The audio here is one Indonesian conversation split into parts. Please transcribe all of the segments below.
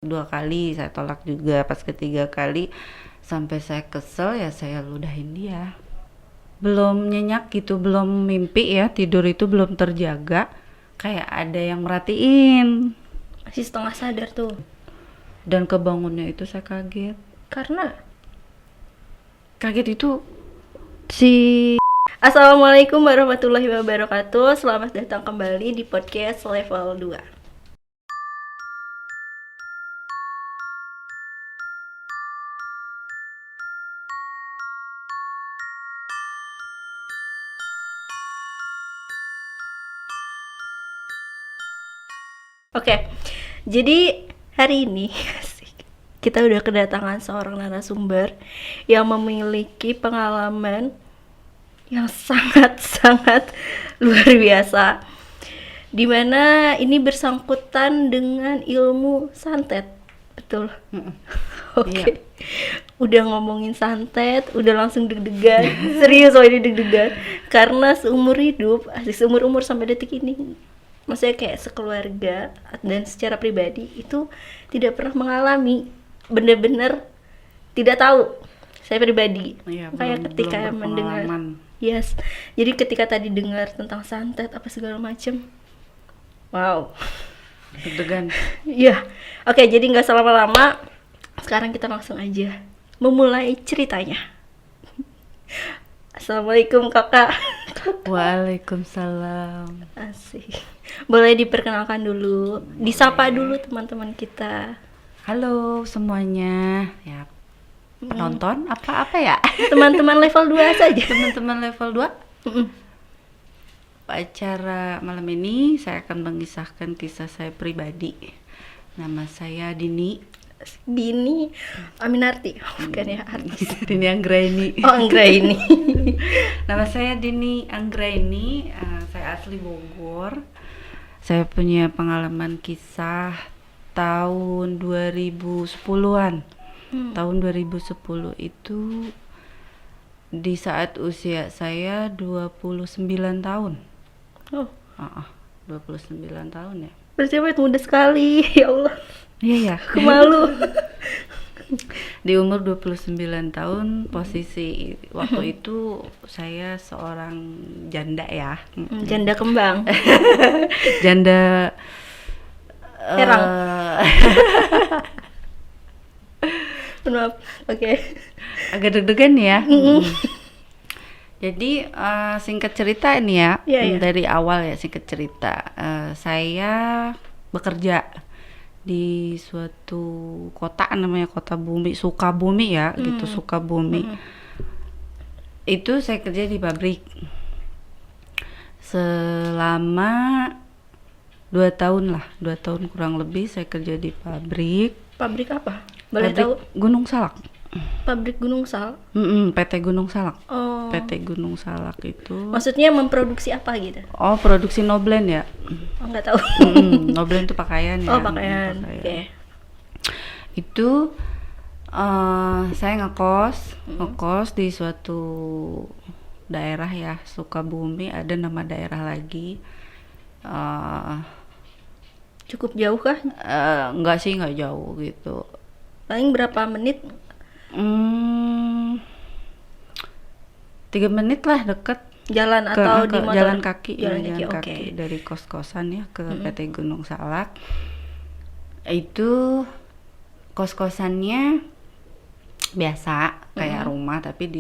2 kali saya tolak juga, pas ketiga kali sampai saya kesel ya saya ludahin dia. Belum nyenyak gitu, belum mimpi ya, tidur itu belum terjaga, kayak ada yang merhatiin. Masih setengah sadar tuh. Dan kebangunnya itu saya kaget. Karena Kaget itu si Assalamualaikum warahmatullahi wabarakatuh. Selamat datang kembali di podcast level 2. Oke, jadi hari ini kita udah kedatangan seorang narasumber yang memiliki pengalaman yang sangat-sangat luar biasa, dimana ini bersangkutan dengan ilmu santet, betul? Oke. Udah ngomongin santet, udah langsung deg-degan. Serius loh, ini deg-degan. Karena seumur hidup, asli seumur umur sampai detik ini, maksudnya kayak sekeluarga dan secara pribadi itu tidak pernah mengalami, bener-bener tidak tahu saya pribadi. Iya, Kayak ketika belum mendengar, berpengalaman. yes, jadi ketika tadi dengar tentang santet apa segala macem, wow. Deg-degan. Iya, oke, jadi nggak selama-lama, sekarang kita langsung aja memulai ceritanya. Assalamualaikum kakak. Waalaikumsalam. Asik. Boleh diperkenalkan dulu, disapa dulu teman-teman kita. Halo semuanya. Ya, penonton apa ya? Teman-teman level 2 saja. Teman-teman level 2. Mm-mm. Acara malam ini saya akan mengisahkan kisah saya pribadi. Nama saya Dini. Dini Aminarti, bukan ya, artis. Dini Anggraini. Oh, Anggraini. Nama saya Dini Anggraini. Saya asli Bogor. Saya punya pengalaman kisah tahun 2010-an. Tahun 2010 itu di saat usia saya 29 tahun. Oh, 29 tahun ya. berarti muda sekali. Ya Allah, Iya ya. aku malu. Di umur 29 tahun, posisi waktu itu saya seorang janda ya. Janda kembang. Janda Herang. Maaf. Oke. agak deg-degan ya. Jadi singkat cerita ini ya, Iya, iya. dari awal ya singkat cerita. Saya bekerja di suatu kota namanya Kota Bumi, Sukabumi ya, gitu, Sukabumi. Itu saya kerja di pabrik selama 2 tahun lah, 2 tahun kurang lebih saya kerja di pabrik. Pabrik apa? Boleh Pabrik tahu? Gunung Salak. Pabrik Gunung Sal. PT Gunung Salak. Oh. PT Gunung Salak itu. Maksudnya memproduksi apa gitu? Oh, produksi Noblen ya. Oh, nggak tahu. Noblen itu pakaian ya. Oh, pakaian. Oke. Itu saya ngekos di suatu daerah ya, Sukabumi. Ada nama daerah lagi. Cukup jauh kah? Enggak sih, enggak jauh gitu. Paling berapa menit? 3 menit lah, deket. Jalan atau di motor? Jalan kaki, Jalan jalan kaki, kaki oke. dari kos-kosan ya ke PT Gunung Salak. Itu kos-kosannya biasa kayak rumah, tapi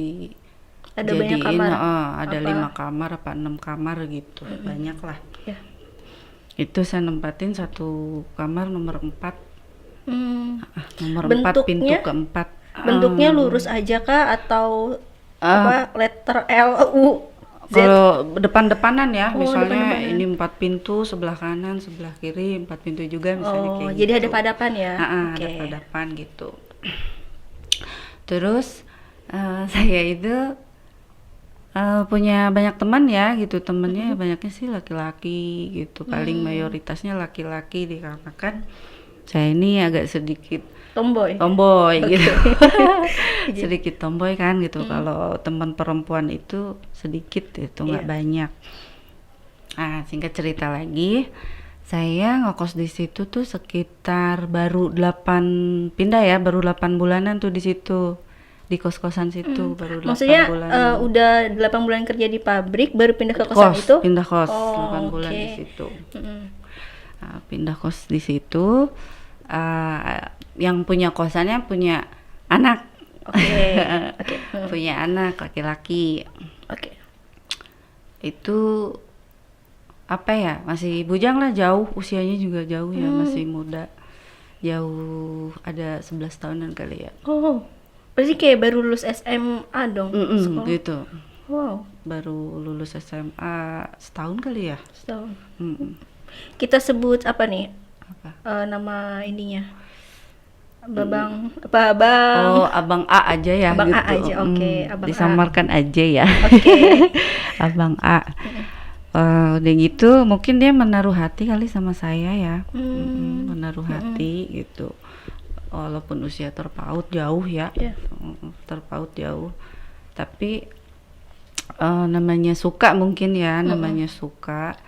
Ada banyak kamar? ada Apa? 5 kamar apa 6 kamar gitu, banyak lah. Ya. Itu saya nempatin satu kamar nomor 4. Nomor 4, pintu Bentuknya? keempat. Bentuknya lurus aja kah atau apa, letter L, U, Z? Kalau depan-depanan ya, Oh, misalnya depan-depanan. ini 4 pintu, sebelah kanan, sebelah kiri, 4 pintu juga misalnya, Oh, kayak jadi gitu. ada padapan ya? Oke. Ada padapan gitu. Terus saya itu punya banyak teman ya gitu, temennya banyaknya sih laki-laki gitu, paling mayoritasnya laki-laki, dikarenakan saya ini agak sedikit Tomboy. gitu. Sedikit tomboy kan gitu. Kalau teman perempuan itu sedikit, itu nggak Iya. banyak. Singkat cerita lagi, Saya ngekos di situ tuh sekitar baru 8 pindah ya, baru 8 bulanan tuh di situ. Di kos-kosan situ baru 8 Maksudnya bulanan. udah 8 bulan kerja di pabrik baru pindah ke kosan itu? Pindah kos Oh, 8 bulan oke. di situ. Mm-mm. Pindah kos di situ. Yang punya kosannya punya anak. Oke. Oke. Punya anak laki-laki. Oke. Itu apa ya, masih bujang lah, jauh usianya juga jauh ya, masih muda, jauh ada 11 tahunan kali ya. Oh. Berarti kayak baru lulus SMA dong sekolah. Gitu, Wow, baru lulus SMA setahun kali ya. setahun. Mm-mm. Kita sebut apa nih? Apa? Nama ininya. Babang apa Abang? Oh, Abang A aja ya. Abang A gitu. aja, oke, Abang A. Disamarkan aja ya. Oke. Abang A. Udah gitu mungkin dia menaruh hati kali sama saya ya. Menaruh hati gitu, walaupun usia terpaut jauh ya. Iya. Terpaut jauh, tapi namanya suka mungkin ya, namanya suka,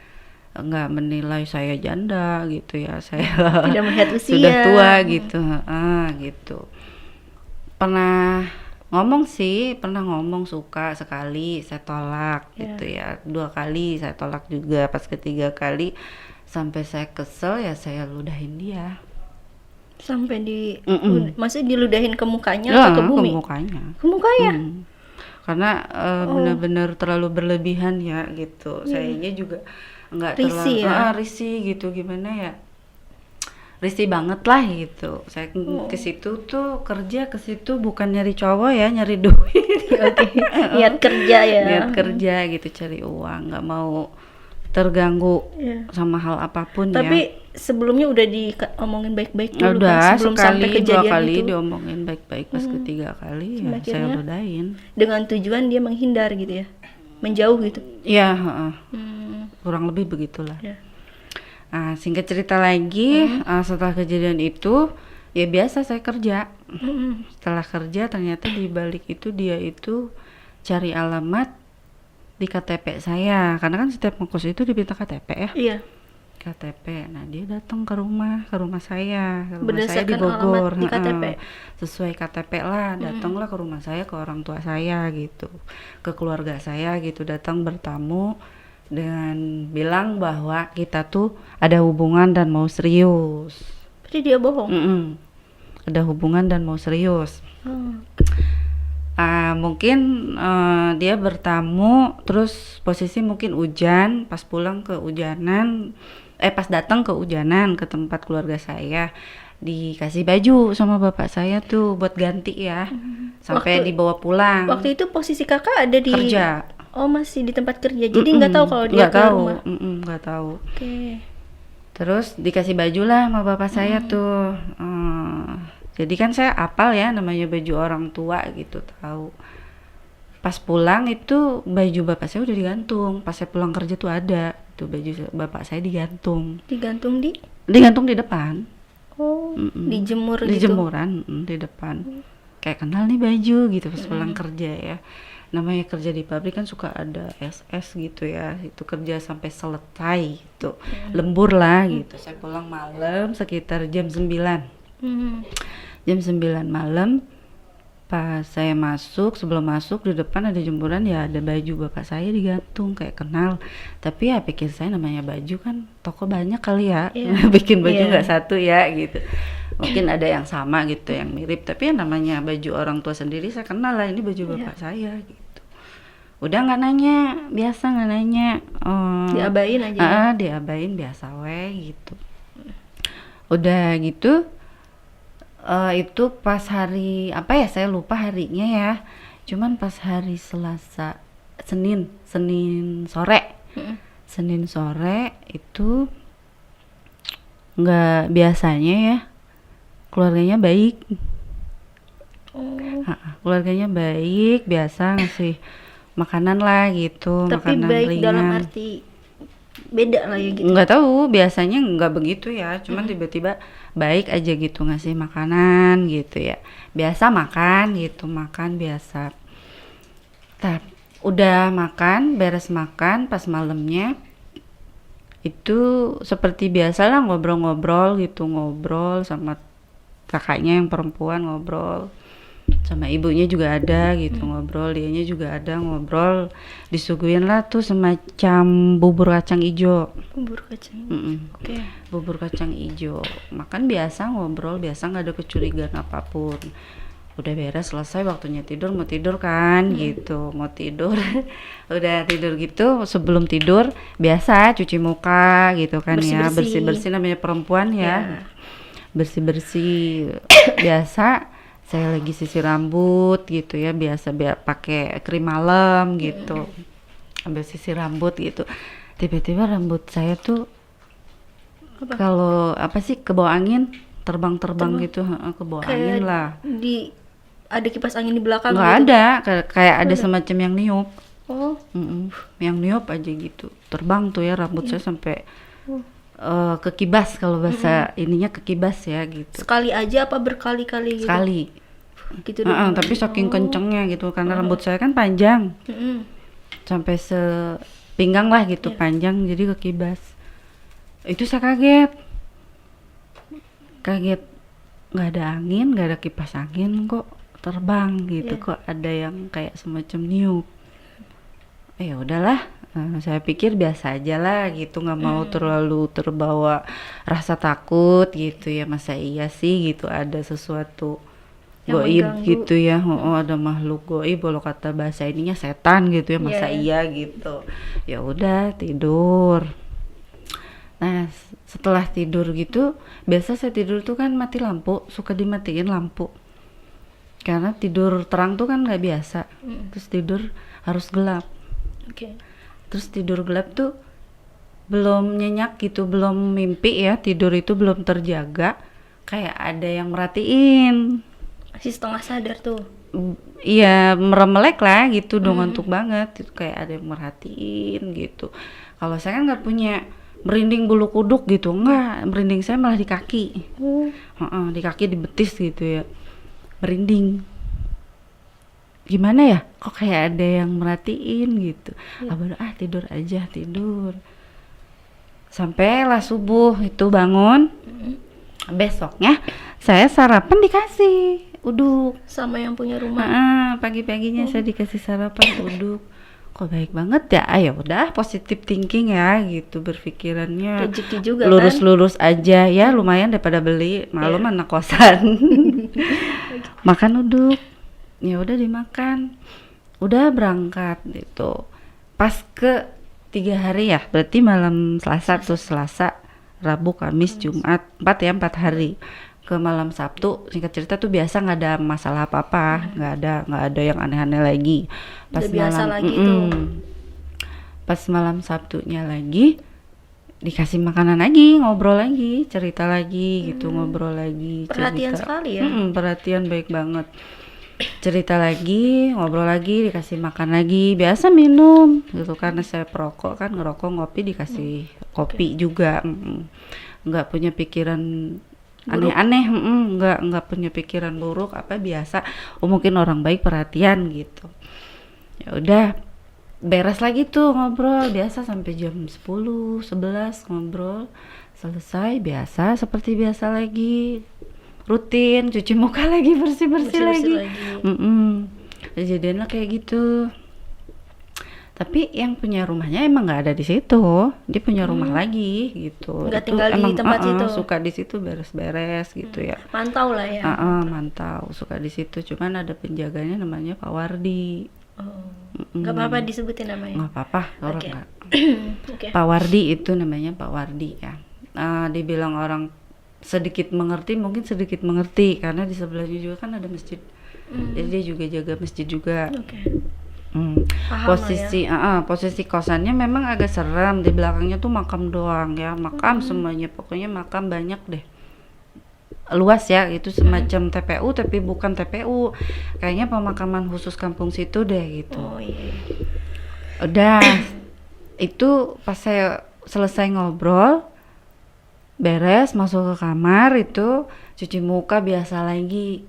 nggak menilai saya janda gitu ya, saya Tidak melihat usia. sudah tua gitu. Gitu. Pernah ngomong suka sekali, saya tolak gitu ya. 2 kali saya tolak juga, pas ketiga kali sampai saya kesel ya saya ludahin dia. Sampai di Mm-mm. maksudnya diludahin ke mukanya Ya, atau ke bumi? ke mukanya. Ke mukanya. Karena benar-benar terlalu berlebihan ya gitu. Sayanya juga nggak Risih terlalu ya? risih gitu, gimana ya, risih banget lah gitu. Saya ke situ tuh kerja, ke situ bukan nyari cowok ya, nyari duit. Oke. Niat kerja ya. Niat kerja gitu, cari uang, nggak mau terganggu Iya. sama hal apapun ya. Tapi sebelumnya udah diomongin baik-baik dulu Udah kan sebelum sampai sekali, 2 kejadian kali itu. diomongin baik-baik, pas ketiga kali ya Sampai saya akhirnya ludahin. dengan tujuan dia menghindar gitu ya. Menjauh gitu. Iya, Hmm. kurang lebih begitulah. Ya. Singkat cerita lagi, setelah kejadian itu ya biasa saya kerja. Setelah kerja ternyata di balik itu dia itu cari alamat di KTP saya, karena kan setiap ngekos itu diminta KTP ya. Iya. KTP. Nah, dia datang ke rumah saya. Rumah saya di Berdasarkan Bogor. alamat di KTP. Sesuai KTP lah, datanglah ke rumah saya, ke orang tua saya gitu. Ke keluarga saya gitu, datang bertamu dengan bilang bahwa kita tuh ada hubungan dan mau serius. Berarti dia bohong. Ada hubungan dan mau serius. Hmm. Mungkin dia bertamu, terus posisi mungkin hujan, pas pulang kehujanan, pas datang kehujanan ke tempat keluarga saya, dikasih baju sama bapak saya tuh buat ganti ya, sampai dibawa pulang. Waktu itu posisi kakak ada di Kerja. Oh, masih di tempat kerja. Jadi nggak tahu kalau dia Nggak keluar tahu, rumah. nggak tahu. Oke. Terus dikasih baju lah sama bapak saya tuh. Jadi kan saya apal ya namanya baju orang tua gitu, tahu. Pas pulang itu baju bapak saya udah digantung. Pas saya pulang kerja tuh ada tuh baju bapak saya digantung. Digantung di Digantung di depan. Oh, dijemur Di gitu. jemuran, di depan. Kayak kenal nih baju gitu pas pulang kerja ya. Namanya kerja di pabrik kan suka ada SS gitu ya. Itu kerja sampai selesai gitu. Lembur lah gitu. Saya pulang malam sekitar jam 9. Jam 9 malam, pas saya masuk, sebelum masuk di depan ada jemuran ya, ada baju bapak saya digantung, kayak kenal. Tapi ya pikir saya namanya baju kan toko banyak kali ya. Bikin baju nggak satu ya gitu. Mungkin ada yang sama gitu, yang mirip, tapi ya namanya baju orang tua sendiri saya kenal lah, ini baju bapak saya gitu. Udah nggak nanya, biasa nggak nanya. Diabain aja. Diabain biasa we gitu. Udah gitu, itu pas hari apa ya, saya lupa harinya ya. Cuman pas hari Selasa, Senin sore. Senin sore itu nggak biasanya ya, keluarganya baik. Keluarganya baik, biasa ngasih makanan lah gitu. Tapi makanan baik ringan. dalam arti beda lah ya gitu. Nggak tahu, biasanya nggak begitu ya, cuman tiba-tiba baik aja gitu, ngasih makanan gitu ya, biasa makan gitu, makan biasa. Udah makan, beres makan, pas malamnya Itu seperti biasa lah ngobrol-ngobrol gitu, ngobrol sama kakaknya yang perempuan, ngobrol sama ibunya juga ada gitu, ngobrol, dianya juga ada ngobrol, disuguhin lah tuh semacam bubur kacang ijo. Bubur kacang. Mm-mm. Oke. Bubur kacang ijo, makan biasa, ngobrol biasa, nggak ada kecurigaan apapun. Udah beres, selesai waktunya tidur, mau tidur kan gitu, mau tidur. Udah tidur gitu, sebelum tidur biasa cuci muka gitu kan, ya Bersih-bersih. bersih-bersih, namanya perempuan Ya. ya, bersih-bersih. Biasa saya lagi sisir rambut gitu ya, biasa pakai krim malam gitu, ambil sisir rambut gitu, tiba-tiba rambut saya tuh Apa? kalau apa sih, ke bawah angin, terbang-terbang Terbang. gitu, ke bawah angin Kayak lah. ada kipas angin di belakang Nggak gitu. ada, kayak ada semacam yang niup. Oh. Yang niup aja gitu, terbang tuh ya rambut saya sampai Oh. kekibas, kalau bahasa ininya kekibas ya gitu. Sekali aja apa berkali-kali gitu? Sekali. Gitu doang. Tapi saking kencengnya gitu, karena rambut saya kan panjang Mm-mm. sampai sepinggang lah gitu, panjang, jadi kekibas. Itu saya kaget, nggak ada angin, nggak ada kipas angin, kok terbang gitu, kok ada yang kayak semacam niup. Ya udahlah, saya pikir biasa aja lah gitu, nggak mau terlalu terbawa rasa takut gitu ya, masa iya sih gitu ada sesuatu Yang goib mengganggu. gitu ya, ada makhluk goib, kalau kata bahasa ininya setan gitu ya, masa iya gitu. Ya udah tidur. Nah setelah tidur gitu, biasa saya tidur tuh kan mati lampu, suka dimatiin lampu karena tidur terang tuh kan nggak biasa. Terus tidur harus gelap. Oke. Terus tidur gelap tuh belum nyenyak gitu, belum mimpi ya, tidur itu belum terjaga, kayak ada yang merhatiin. Masih setengah sadar tuh. Iya, meremelek lah gitu, udah ngantuk banget itu, kayak ada yang merhatiin gitu. Kalau saya kan nggak punya merinding bulu kuduk gitu, enggak, merinding saya malah di kaki. Di kaki, di betis gitu ya, merinding. Gimana ya, kok kayak ada yang merhatiin gitu. Baru tidur aja, tidur sampailah subuh itu bangun. Besoknya saya sarapan dikasih uduk Sama yang punya rumah. pagi-paginya. Saya dikasih sarapan uduk, kok baik banget ya. Ya udah, positive thinking ya gitu, berpikirannya Rezeki juga lurus-lurus aja ya, lumayan daripada beli, malum anak kosan. Makan uduk, ya udah dimakan, udah berangkat gitu. Pas ke 3 hari ya, berarti malam Selasa tuh, Selasa, Rabu, Kamis, Jumat, 4 hari. Ke malam Sabtu, singkat cerita tuh biasa, nggak ada masalah apa-apa, nggak ada yang aneh-aneh lagi. Pas Udah biasa malam lagi tuh. pas malam Sabtunya lagi dikasih makanan lagi, ngobrol lagi, cerita lagi gitu, ngobrol lagi, Perhatian cerita. sekali ya. Perhatian baik banget. Cerita lagi, ngobrol lagi, dikasih makan lagi, biasa minum gitu, karena saya perokok kan, ngerokok, ngopi, dikasih kopi juga. Nggak punya pikiran aneh-aneh, nggak punya pikiran buruk apa, biasa. Mungkin orang baik, perhatian gitu. Ya udah, beres lagi tuh ngobrol biasa sampai jam 10, 11 ngobrol, selesai biasa, seperti biasa lagi, rutin cuci muka lagi, bersih-bersih lagi. Kejadiannya kayak gitu. Tapi yang punya rumahnya emang nggak ada di situ, dia punya rumah lagi gitu. Nggak Itu tinggal di emang, tempat situ. suka di situ beres-beres gitu ya. Mantau lah ya. Mantau, suka di situ. Cuman ada penjaganya namanya Pak Wardi. Nggak apa-apa disebutin namanya. Nggak apa-apa, orang Oke. nggak. Oke. Pak Wardi itu namanya, Pak Wardi ya. Dibilang orang sedikit mengerti, mungkin sedikit mengerti karena di sebelahnya juga kan ada masjid. Jadi dia juga jaga masjid juga. Oke. Paham posisi kosannya memang agak serem, di belakangnya tuh makam doang ya, makam semuanya, pokoknya makam banyak deh, luas ya, itu semacam TPU tapi bukan TPU, kayaknya pemakaman khusus kampung situ deh gitu. Oh iya. Udah itu pas saya selesai ngobrol, beres, masuk ke kamar itu cuci muka biasa lagi.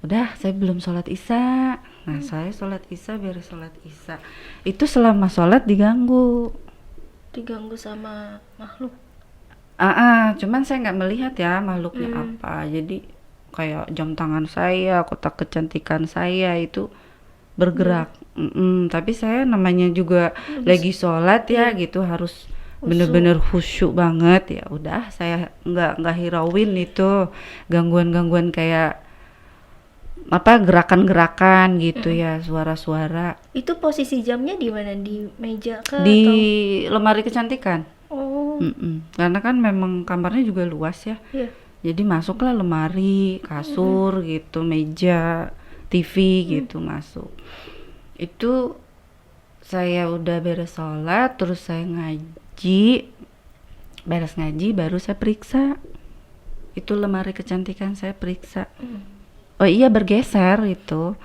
Udah, saya belum sholat isya. Nah, saya sholat isya, beres sholat isya itu selama sholat diganggu. diganggu sama makhluk. Cuman saya nggak melihat ya makhluknya apa. Jadi kayak jam tangan saya, kotak kecantikan saya itu bergerak. Tapi saya namanya juga lagi sholat ya gitu, harus bener-bener khusyuk banget. Ya udah, saya nggak hirauin itu gangguan-gangguan kayak apa gerakan-gerakan gitu ya, suara-suara Itu posisi jamnya di mana? Di meja kah di atau? lemari kecantikan. Oh, Karena kan memang kamarnya juga luas ya. iya. Jadi masuklah lemari, kasur gitu, meja, TV gitu masuk. Itu saya udah beres sholat, terus saya ngaji. Beres ngaji baru saya periksa. Itu lemari kecantikan saya periksa. Oh iya, bergeser itu.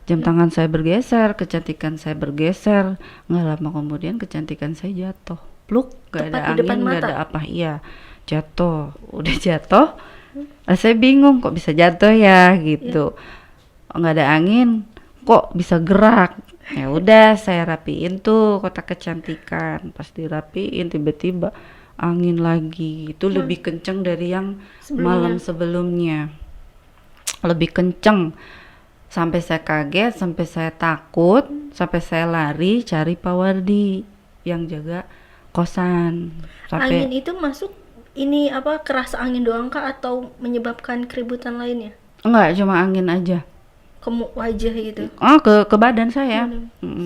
Jam tangan saya bergeser, kecantikan saya bergeser. Nggak lama kemudian kecantikan saya jatuh. Pluk, nggak ada Tepat di depan angin, nggak mata. ada apa. Iya, jatuh. Udah jatuh. Saya bingung kok bisa jatuh ya gitu. Nggak ada angin, kok bisa gerak. Ya udah, saya rapiin tuh kotak kecantikan. Pas dirapiin tiba-tiba angin lagi. Itu lebih kenceng dari yang malam sebelumnya. Lebih kenceng. Sampai saya kaget, sampai saya takut, sampai saya lari cari Pak Wardi yang jaga kosan. Sampai Angin itu masuk ini apa keras angin doang kah atau menyebabkan keributan lainnya? enggak, cuma angin aja. Wajah gitu. Ke badan saya.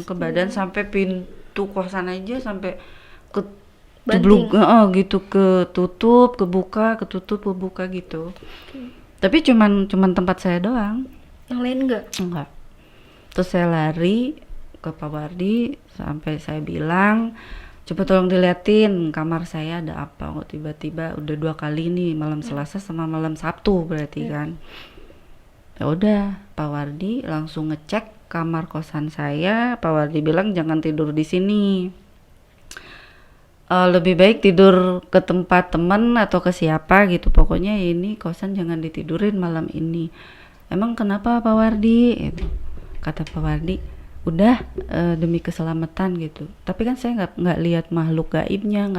Ke badan sampai pintu kosan aja sampai ke Banting. gitu, ketutup, kebuka, ketutup, kebuka gitu. Tapi cuman tempat saya doang. Yang lain Enggak. Terus saya lari ke Pak Wardi sampai saya bilang, coba tolong diliatin kamar saya ada apa. Kok tiba-tiba udah 2 kali nih, malam Selasa sama malam Sabtu berarti kan. Ya udah, Pak Wardi langsung ngecek kamar kosan saya. Pak Wardi bilang jangan tidur di sini. Lebih baik tidur ke tempat teman atau ke siapa gitu. Pokoknya ini kosan jangan ditidurin malam ini. Emang kenapa Pak Wardi? Gitu. Kata Pak Wardi, udah demi keselamatan gitu. Tapi kan saya nggak lihat makhluk gaibnya,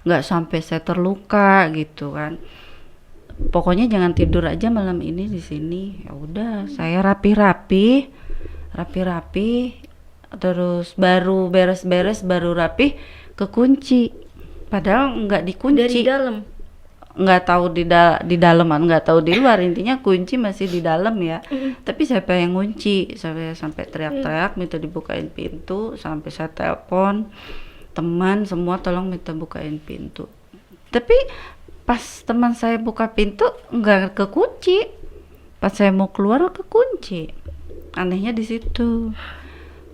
nggak sampai saya terluka gitu kan. Pokoknya jangan tidur aja malam ini di sini. Ya udah, saya rapi-rapi, terus baru beres-beres, baru rapi, kekunci. Padahal nggak dikunci. dari dalam. Nggak tahu di dalam, nggak tahu di luar. Intinya kunci masih di dalam ya. Tapi siapa yang ngunci? Saya sampai teriak-teriak minta dibukain pintu, sampai saya telepon teman semua tolong minta bukain pintu. Tapi pas teman saya buka pintu nggak kekunci. Pas saya mau keluar kekunci. Anehnya di situ.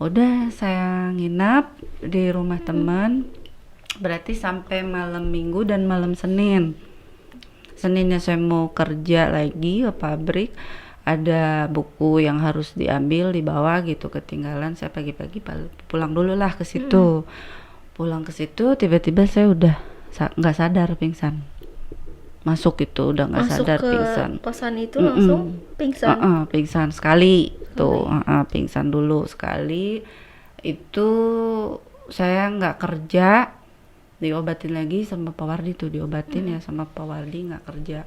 Udah, saya nginap di rumah teman. Berarti sampai malam Minggu dan malam Senin. Seninnya saya mau kerja lagi ke pabrik, ada buku yang harus diambil dibawa gitu, ketinggalan. Saya pagi-pagi pulang dulu lah ke situ. Pulang ke situ tiba-tiba saya udah nggak sadar, pingsan. Masuk itu udah nggak sadar, ke pingsan. kosan itu langsung pingsan. Pingsan sekali tuh. Pingsan dulu sekali. Itu saya nggak kerja, diobatin lagi sama Pak Wardi tuh, diobatin ya sama Pak Wardi, nggak kerja.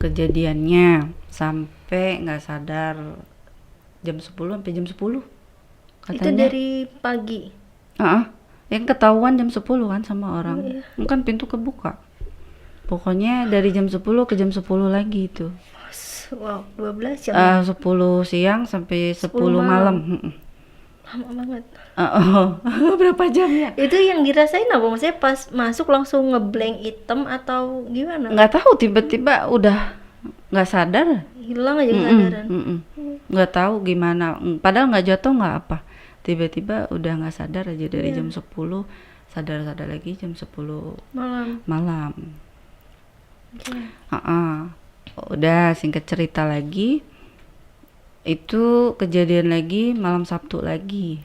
Kejadiannya sampai nggak sadar jam 10 sampai jam 10 katanya. Itu dari pagi. Yang ketahuan jam 10 kan sama orang. Kan pintu kebuka. Pokoknya dari jam 10 ke jam 10 lagi itu. Wow, 12 jam. 10 siang sampai 10 malam. Lama banget. Berapa jamnya? Itu yang dirasain apa? Maksudnya pas masuk langsung ngeblank hitam atau gimana? Nggak tahu, tiba-tiba udah nggak sadar. Hilang aja kesadaran. Nggak tahu gimana. Padahal nggak jatuh nggak apa. Tiba-tiba udah nggak sadar aja dari jam 10. Sadar-sadar lagi jam 10 malam. Udah, singkat cerita lagi, itu kejadian lagi malam Sabtu lagi.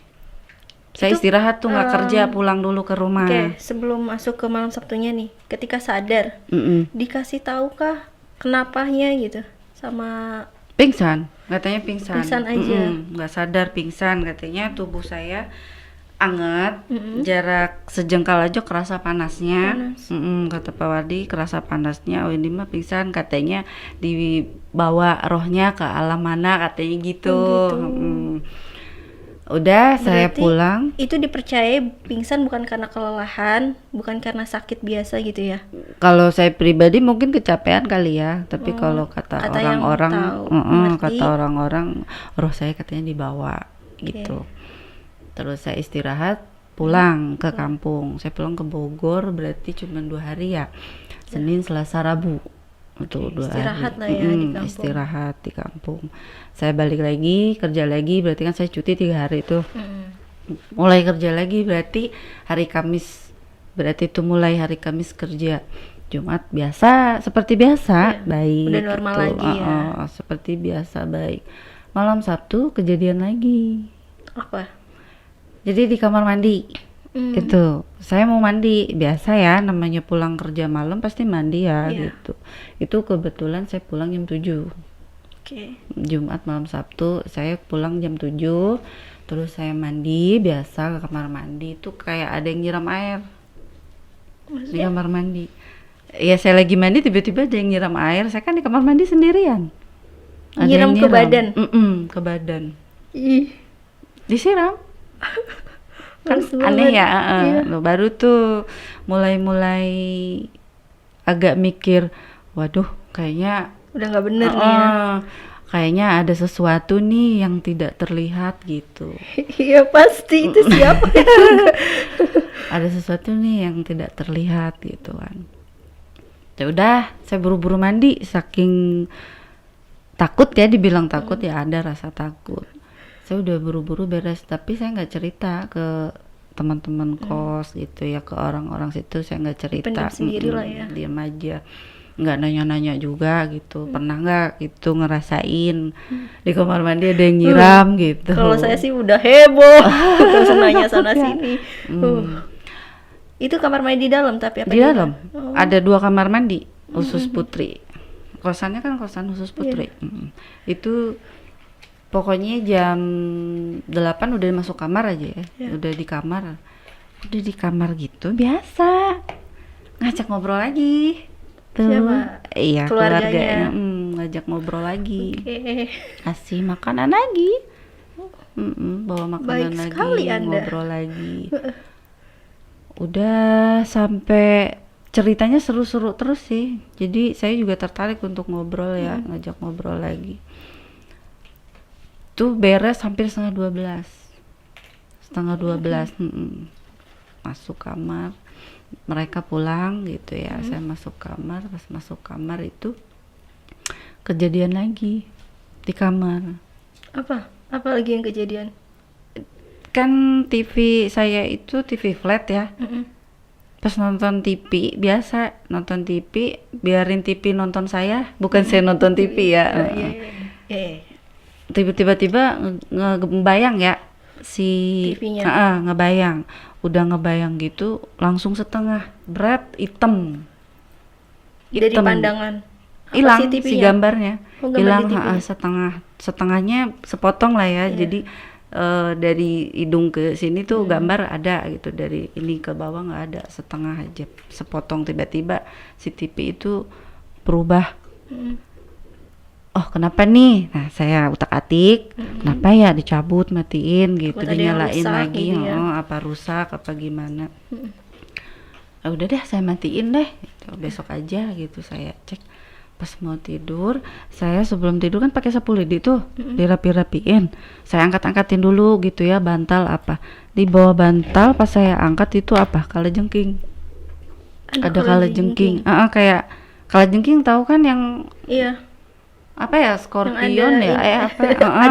Saya istirahat tuh, nggak kerja, pulang dulu ke rumah. Sebelum masuk ke malam Sabtunya nih, ketika sadar, dikasih tahu kah kenapanya gitu sama? Pingsan, katanya pingsan. Pingsan aja. Nggak sadar, pingsan katanya. Tubuh saya anget, jarak sejengkal aja kerasa panasnya. Kata Pak Wardi kerasa panasnya. Oh ini mah pingsan, katanya dibawa rohnya ke alam mana katanya gitu. Udah saya Berarti pulang. Itu dipercaya pingsan bukan karena kelelahan, bukan karena sakit biasa gitu ya? Kalau saya pribadi mungkin kecapean kali ya, tapi kalau kata yang orang-orang, tahu, mengerti. kata orang-orang, roh saya katanya dibawa gitu. Terus saya istirahat, pulang ke kampung. Saya pulang ke Bogor, berarti cuma 2 hari ya. Senin, Selasa, Rabu. Itu 2 Istirahat hari. lah ya di kampung. Istirahat di kampung. Saya balik lagi, kerja lagi, berarti kan saya cuti 3 hari itu. Mulai kerja lagi berarti hari Kamis. Berarti itu mulai hari Kamis kerja. Jumat biasa, seperti biasa, baik. Udah normal gitu. lagi ya. Seperti biasa, baik. Malam Sabtu kejadian lagi. Apa? Jadi di kamar mandi. Itu saya mau mandi, biasa ya, namanya pulang kerja malam pasti mandi ya, gitu. Itu kebetulan saya pulang jam 7. Jumat malam Sabtu saya pulang jam 7. Terus saya mandi biasa ke kamar mandi, itu kayak ada yang nyiram air. Di kamar mandi. Ya saya lagi mandi tiba-tiba ada yang nyiram air. Saya kan di kamar mandi sendirian. Ada Nyiram yang ke badan? Ke badan. Ih, Disiram. Kan males aneh banget. ya. Iya. Loh, baru tuh mulai agak mikir, waduh kayaknya Udah nggak bener nih ya. kayaknya ada sesuatu nih yang tidak terlihat gitu. Iya pasti, itu siapa itu? Ada sesuatu nih yang tidak terlihat gitu kan. Ya udah, saya buru-buru mandi saking takut ya, dibilang takut ya, ada rasa takut. Saya udah buru-buru beres, tapi saya nggak cerita ke teman-teman kos gitu ya, ke orang-orang situ saya nggak cerita. Dipendam sendiri lah ya. Diam aja, nggak nanya-nanya juga gitu. Pernah nggak itu ngerasain di kamar mandi ada yang nyiram gitu? Kalau saya sih udah heboh, gak usah nanya sana sini. Itu kamar mandi di dalam tapi apa Di dalam Oh. ada 2 kamar mandi khusus putri. Kosannya kan kosan khusus putri. Itu pokoknya jam 8 udah masuk kamar aja ya. Udah di kamar gitu biasa ngajak ngobrol lagi tuh. Siapa? Iya, Keluarganya. keluarganya. Ngajak ngobrol lagi. Oke. Kasih makanan lagi. Bawa makanan Baik lagi, sekali Anda. ngobrol lagi. Udah sampai ceritanya seru-seru terus sih. Jadi saya juga tertarik untuk ngobrol ya, ngajak ngobrol lagi. Tuh beres hampir setengah 12. Masuk kamar. Mereka pulang gitu ya. Saya masuk kamar, pas masuk kamar itu kejadian lagi di kamar. Apa lagi yang kejadian? Kan TV saya itu TV flat ya. Pas nonton TV biasa, nonton TV, biarin TV nonton saya, bukan saya nonton TV ya. Iya. Tiba-tiba ngebayang ya si TV-nya. ngebayang, udah ngebayang gitu langsung setengah berat hitam Dari pandangan. Apa hilang sih si TV-nya? gambarnya Oh, gambar hilang, di TV-nya. setengahnya sepotong lah ya. Jadi dari hidung ke sini tuh gambar ada gitu, dari ini ke bawah nggak ada, setengah aja sepotong. Tiba-tiba si TV itu berubah. Oh kenapa nih? Nah saya utak-atik, kenapa ya dicabut, matiin gitu, Takut ada yang dinyalain rusak lagi, gitu ya. apa rusak apa gimana? Udah deh saya matiin deh, gitu. Besok aja gitu saya cek. Pas mau tidur, saya sebelum tidur kan pakai sapu lidi tuh, dirapi-rapiin. Saya angkat-angkatin dulu gitu ya, bantal apa. Di bawah bantal pas saya angkat itu apa? Kalajengking. Ada kalajengking. Kayak kalajengking tahu kan yang Iya. apa ya, scorpion Yang ya, ada apa?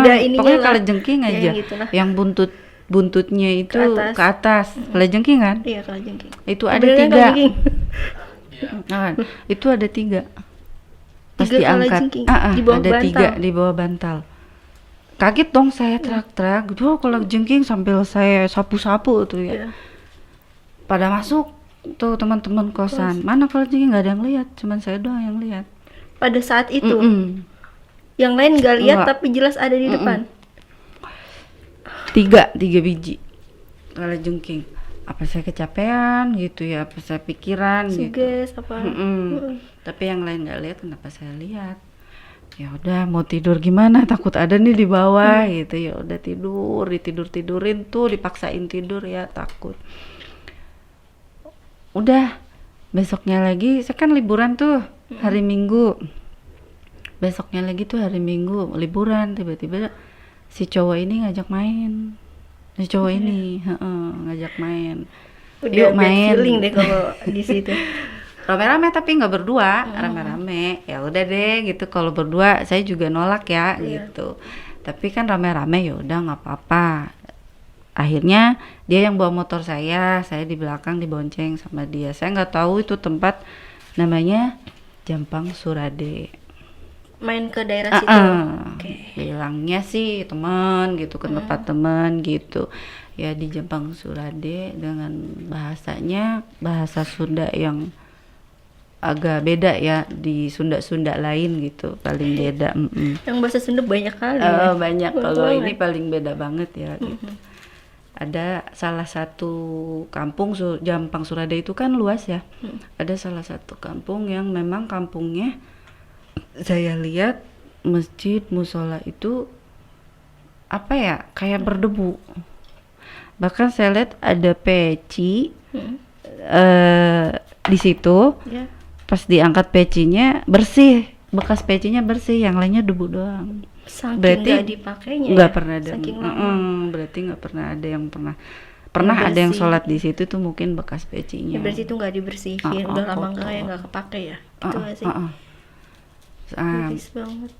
ada ininya Pokoknya lah. kalajengking Ya, aja. yang gitulah. Yang buntutnya itu Ke ke atas. Kalajengking kan? Iya kalajengking. Itu ada Beneran 3. kalajengking? Nah, itu ada 3. Pas 3 diangkat, kalajengking di bawah ada bantal. 3 di bawah bantal. Kaget dong saya, teriak-teriak. Duh, kalau jengking sambil saya sapu-sapu tuh ya. Iya. Pada masuk tuh teman-teman kosan. Mana kalau jengking nggak ada yang lihat, cuman saya doang yang lihat. Pada saat itu, Mm-mm. yang lain nggak lihat Enggak. tapi jelas ada di depan. 3 biji. kalajengking, apa saya kecapean gitu ya, apa saya pikiran gitu. Suges apa? Tapi yang lain nggak lihat, kenapa saya lihat? Ya udah, mau tidur gimana, takut ada nih di bawah gitu. Ya udah tidur, tidurin tuh, dipaksain tidur ya, takut. Udah, besoknya lagi saya kan liburan tuh hari Minggu. Besoknya lagi tuh hari Minggu liburan, tiba-tiba si cowok ini ngajak main. Si cowok ini ngajak main. Udah Yuk bad main. feeling deh kalau di situ. Rame-rame tapi nggak berdua, rame-rame. Ya udah deh gitu, kalau berdua saya juga nolak ya gitu. Tapi kan rame-rame, ya udah nggak apa-apa. Akhirnya dia yang bawa motor saya di belakang dibonceng sama dia. Saya nggak tahu itu tempat namanya Jampang Surade. Main ke daerah situ. Bilangnya sih teman gitu, ke tempat teman gitu. Ya di Jampang Surade dengan bahasanya bahasa Sunda yang agak beda ya, di Sunda lain gitu, paling beda. Yang bahasa Sunda banyak kali. Banyak, kalau ini paling beda banget ya gitu. Ada salah satu kampung Jampang Surade itu kan luas ya. Ada salah satu kampung yang memang kampungnya saya lihat masjid musola itu apa ya, kayak berdebu. Bahkan saya lihat ada peci di situ. Pas diangkat pecinya bersih, bekas pecinya bersih, yang lainnya debu doang. Saking berarti nggak dipakainya. Nggak pernah ada. Berarti nggak pernah ada yang pernah ada yang sholat di situ tuh, mungkin bekas pecinya. Ya berarti itu nggak dibersihin, udah lama nggak kepake ya, gitu nggak sih? Miris banget.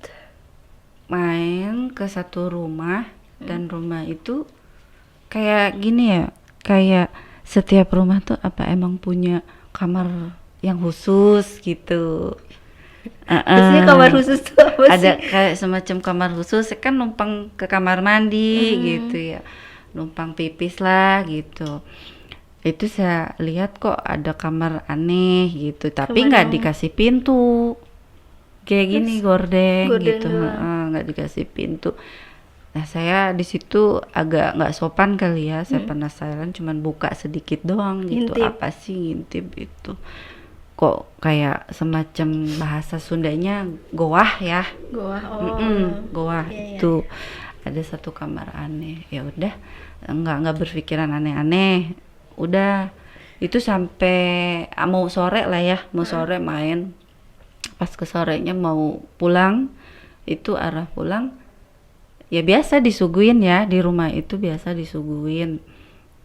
Main ke satu rumah dan rumah itu kayak gini ya, kayak setiap rumah tuh apa emang punya kamar yang khusus gitu. Biasanya kamar khusus tuh apa sih? Ada kayak semacam kamar khusus, kan numpang ke kamar mandi gitu ya, numpang pipis lah gitu. Itu saya lihat kok ada kamar aneh gitu, tapi nggak dikasih pintu kayak gini, gorden gitu, nggak dikasih pintu. Nah saya di situ agak nggak sopan kali ya, saya penasaran, cuman buka sedikit doang gitu. Ngintip. Apa sih ngintip itu? Kok kayak semacam bahasa Sundanya goah ya? Goah, goah itu. Ada satu kamar aneh. Ya udah, nggak berpikiran aneh-aneh. Udah, itu sampai mau sore lah ya, mau sore main. Pas ke sorenya mau pulang, itu arah pulang ya biasa disuguhin ya, di rumah itu biasa disuguhin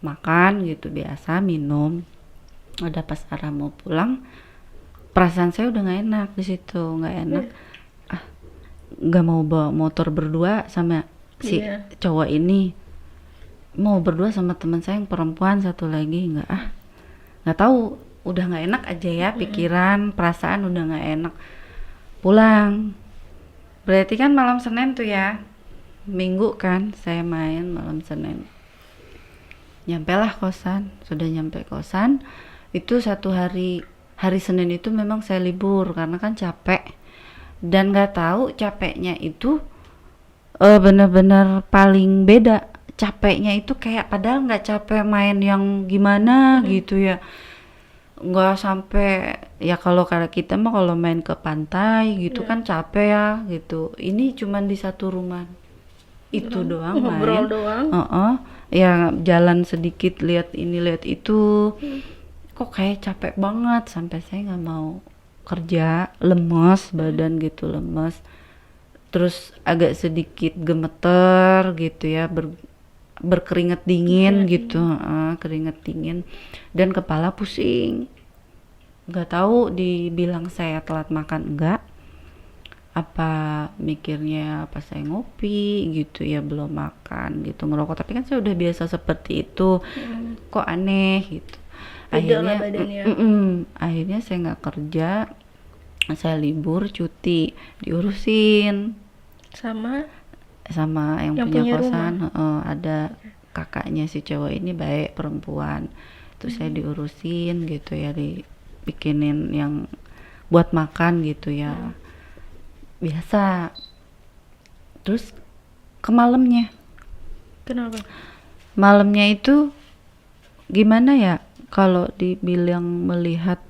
makan gitu, biasa minum. Udah pas arah mau pulang, perasaan saya udah nggak enak di situ, nggak enak. Nggak mau bawa motor berdua sama si cowok ini, mau berdua sama teman saya yang perempuan satu lagi, nggak tahu, udah nggak enak aja ya, pikiran perasaan udah nggak enak. Pulang berarti kan malam Senin tuh ya, Minggu kan saya main malam Senin. Nyampelah kosan, sudah nyampe kosan itu satu hari Senin itu memang saya libur karena kan capek, dan nggak tahu capeknya itu benar-benar paling beda. Capeknya itu kayak padahal nggak capek main yang gimana gitu ya, nggak sampai ya, kalau kita mah kalau main ke pantai gitu kan capek ya gitu. Ini cuman di satu rumah itu doang main, ngobrol doang. Ya jalan sedikit, lihat ini lihat itu, kok kayak capek banget sampai saya nggak mau kerja, lemes badan gitu, lemes, terus agak sedikit gemeter gitu ya, berkeringat dingin gitu, keringat dingin, dan kepala pusing. Nggak tahu dibilang saya telat makan enggak, apa mikirnya apa saya ngopi gitu ya, belum makan gitu, ngerokok, tapi kan saya udah biasa seperti itu. Kok aneh gitu. Akhirnya saya nggak kerja, saya libur, cuti, diurusin sama yang punya kosan. Ada kakaknya si cowok ini baik, perempuan, terus saya diurusin gitu ya, dibikinin yang buat makan gitu ya, biasa. Terus ke malamnya, kenapa? Malamnya itu gimana ya, kalau dibilang melihat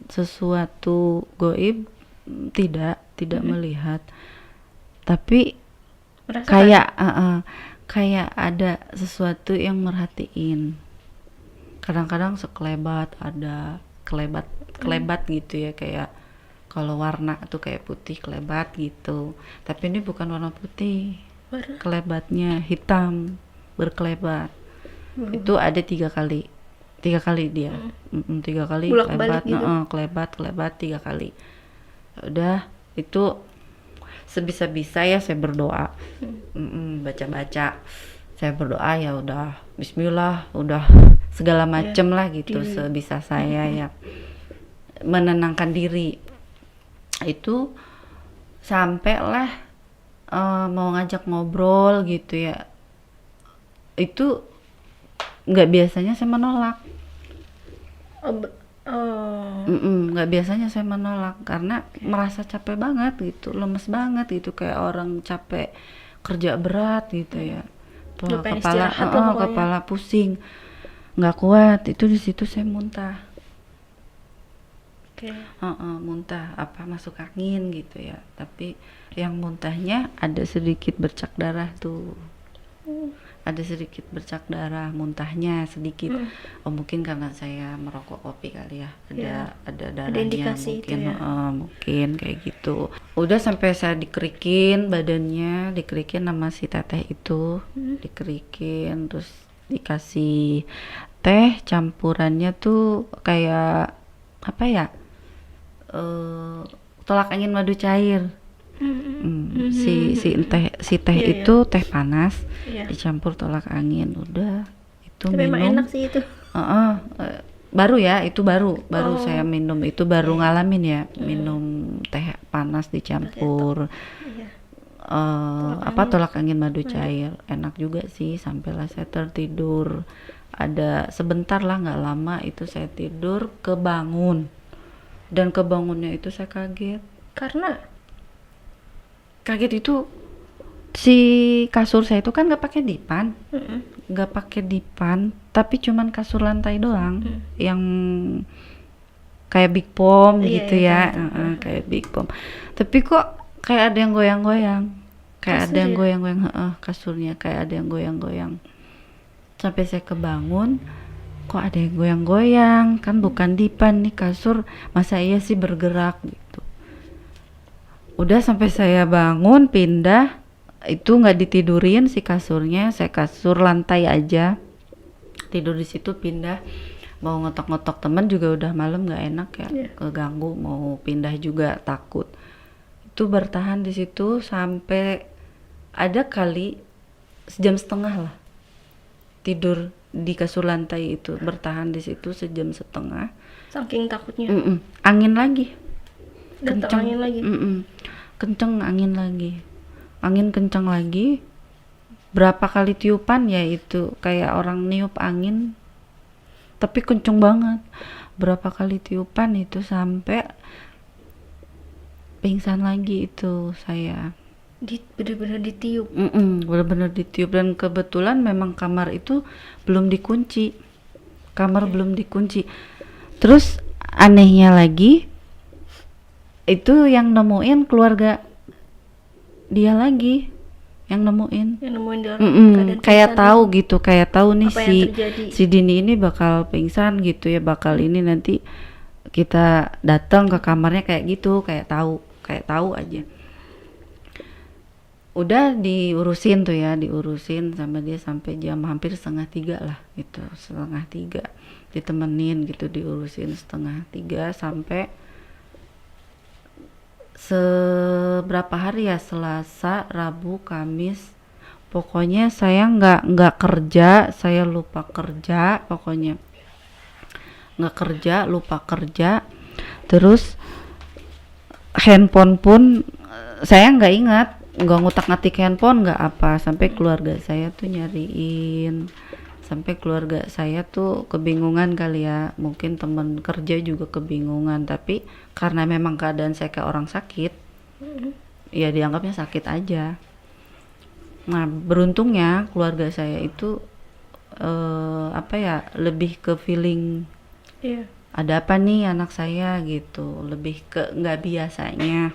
sesuatu goib, tidak melihat, tapi Merasakan. kayak ada sesuatu yang merhatiin. Kadang-kadang sekelebat, ada kelebat gitu ya, kayak kalau warna tuh kayak putih kelebat gitu, tapi ini bukan warna putih, Warna. kelebatnya hitam berkelebat. Itu ada 3 kali dia. 3 kali Bolak-balik kelebat, gitu. kelebat 3 kali. Udah, itu sebisa-bisa ya saya berdoa, baca-baca, saya berdoa, ya udah bismillah, udah segala macem lah gitu, sebisa saya ya menenangkan diri. Itu sampailah mau ngajak ngobrol gitu ya, itu nggak biasanya saya menolak. Nggak biasanya saya menolak karena merasa capek banget gitu, lemes banget gitu, kayak orang capek kerja berat gitu ya. Nggak pengen istirahat lah pokoknya. Kepala pusing, nggak kuat. Itu di situ saya muntah. Muntah, apa masuk angin gitu ya. Tapi yang muntahnya ada sedikit bercak darah tuh. Ada sedikit bercak darah, muntahnya sedikit. Oh, mungkin karena saya merokok kopi kali ya. Ada darahnya indikasi mungkin. itu ya. Mungkin kayak gitu. Udah sampai saya dikerikin badannya, dikerikin sama si teteh itu, dikerikin, terus dikasih teh campurannya tuh kayak apa ya? Tolak angin madu cair. Si teh itu teh panas dicampur tolak angin, udah itu tapi minum. memang enak sih itu. Baru ya, itu baru saya minum, itu baru ngalamin ya, minum teh panas dicampur tolak angin madu cair. Enak juga sih, sampailah saya tertidur. Ada sebentar lah, nggak lama itu saya tidur, kebangun, dan kebangunnya itu saya kaget. Karena kaget itu si kasur saya itu kan nggak pakai dipan, tapi cuman kasur lantai doang, yang kayak big pom gitu ya, kayak big pom. Tapi kok kayak ada yang goyang-goyang, kasurnya kayak ada yang goyang-goyang. Sampai saya kebangun, kok ada yang goyang-goyang, kan bukan dipan nih kasur, masa iya sih bergerak gitu. Udah sampai saya bangun pindah, itu nggak ditidurin si kasurnya, saya kasur lantai aja, tidur di situ, pindah. Mau ngotok-ngotok teman juga udah malam, nggak enak ya, keganggu, mau pindah juga takut. Itu bertahan di situ sampai ada kali sejam setengah lah, tidur di kasur lantai itu, bertahan di situ sejam setengah. Saking takutnya. Angin lagi. Kencang angin lagi. Kenceng angin kencang lagi. Berapa kali tiupan ya, itu kayak orang niup angin tapi kenceng banget. Berapa kali tiupan itu sampai pingsan lagi itu saya. Bener-bener ditiup. Bener-bener ditiup, dan kebetulan memang kamar itu belum dikunci. Belum dikunci. Terus anehnya lagi, itu yang nemuin keluarga dia lagi, yang nemuin dalam keadaan kayak pingsan. tahu gitu, kayak tahu nih Apa yang terjadi? si Dini ini bakal pingsan gitu ya, bakal ini nanti kita datang ke kamarnya kayak gitu, kayak tahu aja. Udah diurusin sama dia sampai jam hampir 2:30 lah gitu, 2:30 ditemenin gitu, diurusin 2:30 sampai seberapa hari ya, Selasa, Rabu, Kamis, pokoknya saya nggak kerja, saya lupa kerja, pokoknya nggak kerja, lupa kerja. Terus handphone pun saya nggak ingat, nggak ngutak-ngatik handphone, nggak apa, sampai keluarga saya tuh nyariin, sampai keluarga saya tuh kebingungan kali ya, mungkin teman kerja juga kebingungan, tapi karena memang keadaan saya kayak orang sakit, ya dianggapnya sakit aja. Nah, beruntungnya keluarga saya itu apa ya, lebih ke feeling Iya. ada apa nih anak saya gitu, lebih ke nggak biasanya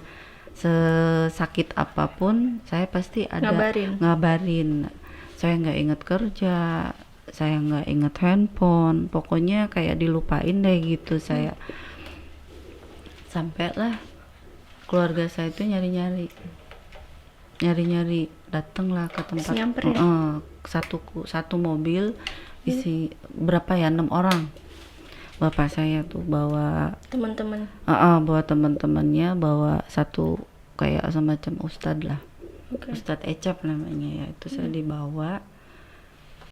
sesakit apapun saya pasti ada ngabarin. Saya nggak inget kerja, saya nggak inget handphone, pokoknya kayak dilupain deh gitu saya. Sampailah keluarga saya itu nyari-nyari, datanglah ke tempat. Nyamperin. Satu mobil isi berapa ya, 6 orang. Bapak saya tuh bawa Teman-teman. bawa teman-temannya, bawa satu kayak semacam ustad lah. Oke. Ustadz Ecap namanya ya, itu saya dibawa